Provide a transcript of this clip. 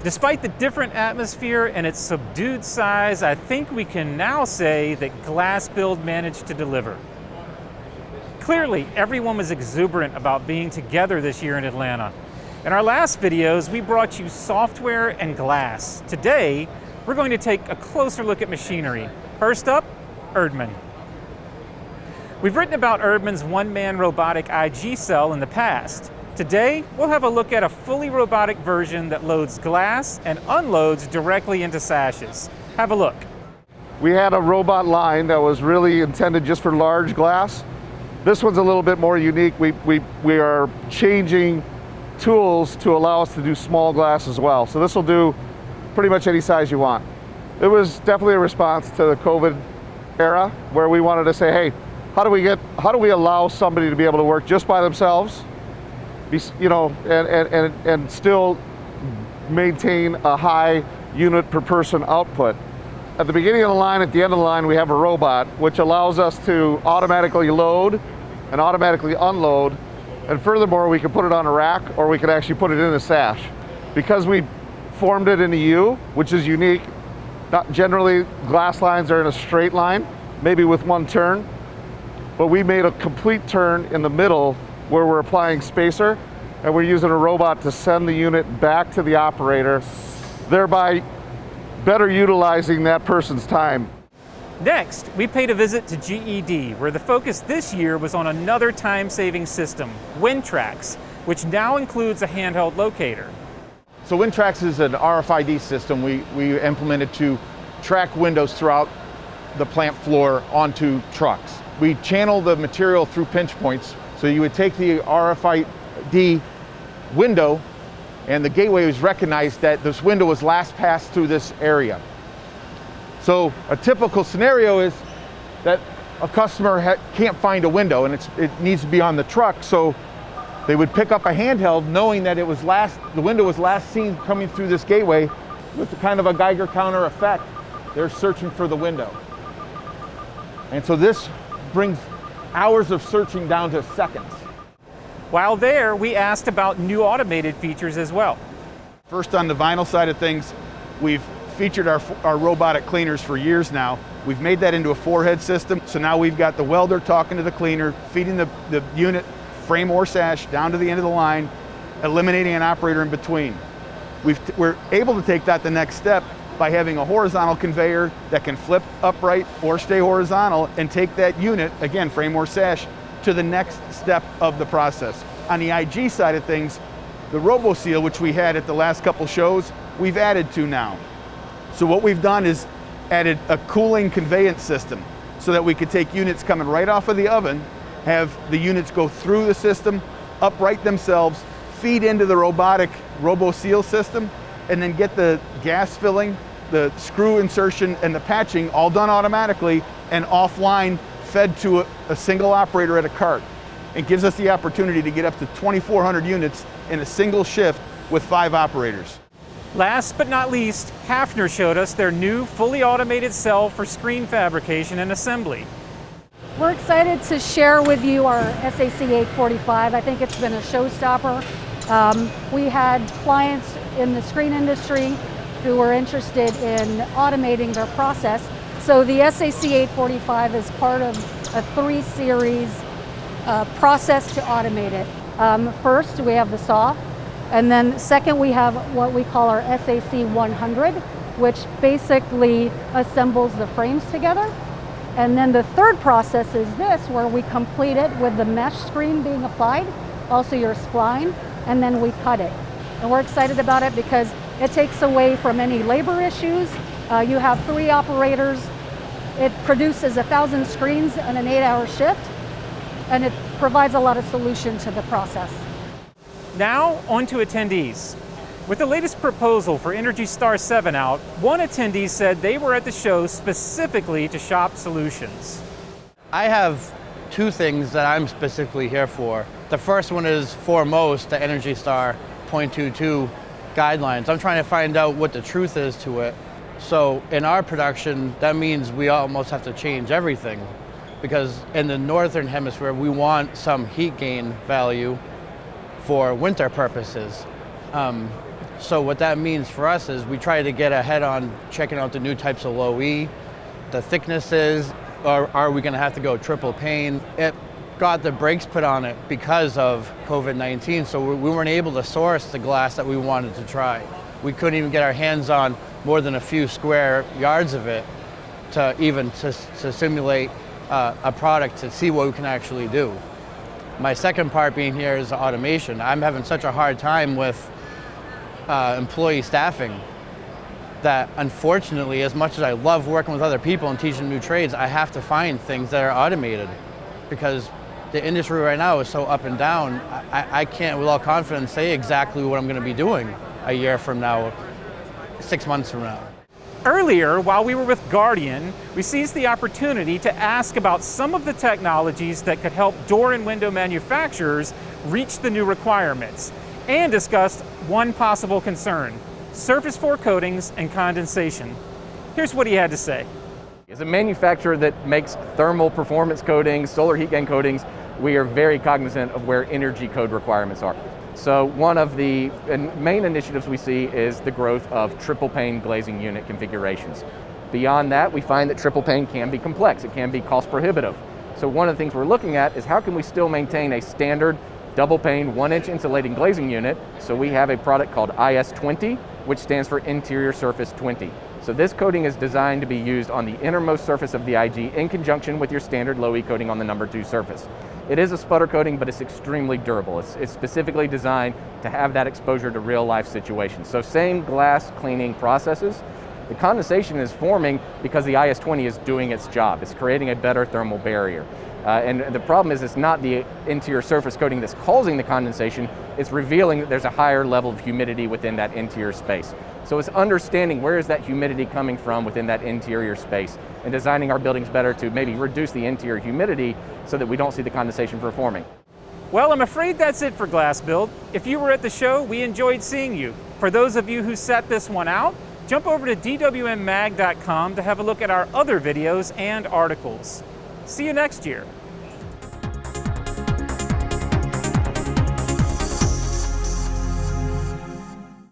Despite the different atmosphere and its subdued size, I think we can now say that GlassBuild managed to deliver. Clearly, everyone was exuberant about being together this year in Atlanta. In our last videos, we brought you software and glass. Today, we're going to take a closer look at machinery. First up, Erdman. We've written about Erdman's one-man robotic IG cell in the past. Today, we'll have a look at a fully robotic version that loads glass and unloads directly into sashes. Have a look. We had a robot line that was really intended just for large glass. This one's a little bit more unique. We are changing tools to allow us to do small glass as well. So this will do pretty much any size you want. It was definitely a response to the COVID era where we wanted to say, hey, how do we allow somebody to be able to work just by themselves, and still maintain a high unit per person output. At the beginning of the line, at the end of the line, we have a robot which allows us to automatically load and automatically unload. And furthermore, we can put it on a rack or we can actually put it in a sash. Because we formed it in a U, which is unique, not generally glass lines are in a straight line, maybe with one turn, but we made a complete turn in the middle where we're applying spacer, and we're using a robot to send the unit back to the operator, thereby better utilizing that person's time. Next, we paid a visit to GED, where the focus this year was on another time-saving system, WinTrax, which now includes a handheld locator. So WinTrax is an RFID system we implemented to track windows throughout the plant floor onto trucks. We channel the material through pinch points. So you would take the RFID window, and the gateway was recognized that this window was last passed through this area. So a typical scenario is that a customer can't find a window and it needs to be on the truck, so they would pick up a handheld knowing that the window was last seen coming through this gateway with kind of a Geiger counter effect. They're searching for the window. And so this brings hours of searching down to seconds. While there, we asked about new automated features as well. First, on the vinyl side of things, we've featured our robotic cleaners for years now. We've made that into a four-head system, so now we've got the welder talking to the cleaner, feeding the unit, frame or sash, down to the end of the line, eliminating an operator in between. We're able to take that the next step by having a horizontal conveyor that can flip upright or stay horizontal and take that unit, again, frame or sash, to the next step of the process. On the IG side of things, the RoboSeal, which we had at the last couple shows, we've added to now. So what we've done is added a cooling conveyance system so that we could take units coming right off of the oven, have the units go through the system, upright themselves, feed into the robotic RoboSeal system, and then get the gas filling, the screw insertion, and the patching all done automatically and offline, fed to a single operator at a cart. It gives us the opportunity to get up to 2,400 units in a single shift with 5 operators. Last but not least, Hafner showed us their new fully automated cell for screen fabrication and assembly. We're excited to share with you our SAC 845. I think it's been a showstopper. We had clients in the screen industry who were interested in automating their process. So the SAC 845 is part of a 3-series process to automate it. First, we have the saw. And then second, we have what we call our SAC 100, which basically assembles the frames together. And then the third process is this, where we complete it with the mesh screen being applied, also your spline, and then we cut it. And we're excited about it because it takes away from any labor issues. You have 3 operators. It produces 1,000 screens in an 8-hour shift, and it provides a lot of solution to the process. Now, on to attendees. With the latest proposal for Energy Star 7 out, one attendee said they were at the show specifically to shop solutions. I have 2 things that I'm specifically here for. The first one is foremost the Energy Star 0.22 guidelines. I'm trying to find out what the truth is to it. So in our production, that means we almost have to change everything, because in the northern hemisphere, we want some heat gain value for winter purposes. So what that means for us is we try to get ahead on checking out the new types of low E, the thicknesses, or are we going to have to go triple pane? It got the brakes put on it because of COVID-19, so we weren't able to source the glass that we wanted to try. We couldn't even get our hands on more than a few square yards of it to simulate a product to see what we can actually do. My second part being here is automation. I'm having such a hard time with employee staffing that unfortunately, as much as I love working with other people and teaching new trades, I have to find things that are automated because the industry right now is so up and down. I can't with all confidence say exactly what I'm going to be doing a year from now, 6 months from now. Earlier, while we were with Guardian, we seized the opportunity to ask about some of the technologies that could help door and window manufacturers reach the new requirements, and discussed one possible concern: surface floor coatings and condensation. Here's what he had to say. As a manufacturer that makes thermal performance coatings, solar heat gain coatings, we are very cognizant of where energy code requirements are. So one of the main initiatives we see is the growth of triple pane glazing unit configurations. Beyond that, we find that triple pane can be complex. It can be cost prohibitive. So one of the things we're looking at is how can we still maintain a standard double pane 1-inch insulating glazing unit. So we have a product called IS-20, which stands for Interior Surface 20. So this coating is designed to be used on the innermost surface of the IG in conjunction with your standard low E coating on the number 2 surface. It is a sputter coating, but it's extremely durable. It's specifically designed to have that exposure to real life situations. So same glass cleaning processes. The condensation is forming because the IS-20 is doing its job. It's creating a better thermal barrier. And the problem is it's not the interior surface coating that's causing the condensation, it's revealing that there's a higher level of humidity within that interior space. So it's understanding where is that humidity coming from within that interior space and designing our buildings better to maybe reduce the interior humidity so that we don't see the condensation forming. Well, I'm afraid that's it for GlassBuild. If you were at the show, we enjoyed seeing you. For those of you who set this one out, jump over to dwmmag.com to have a look at our other videos and articles. See you next year.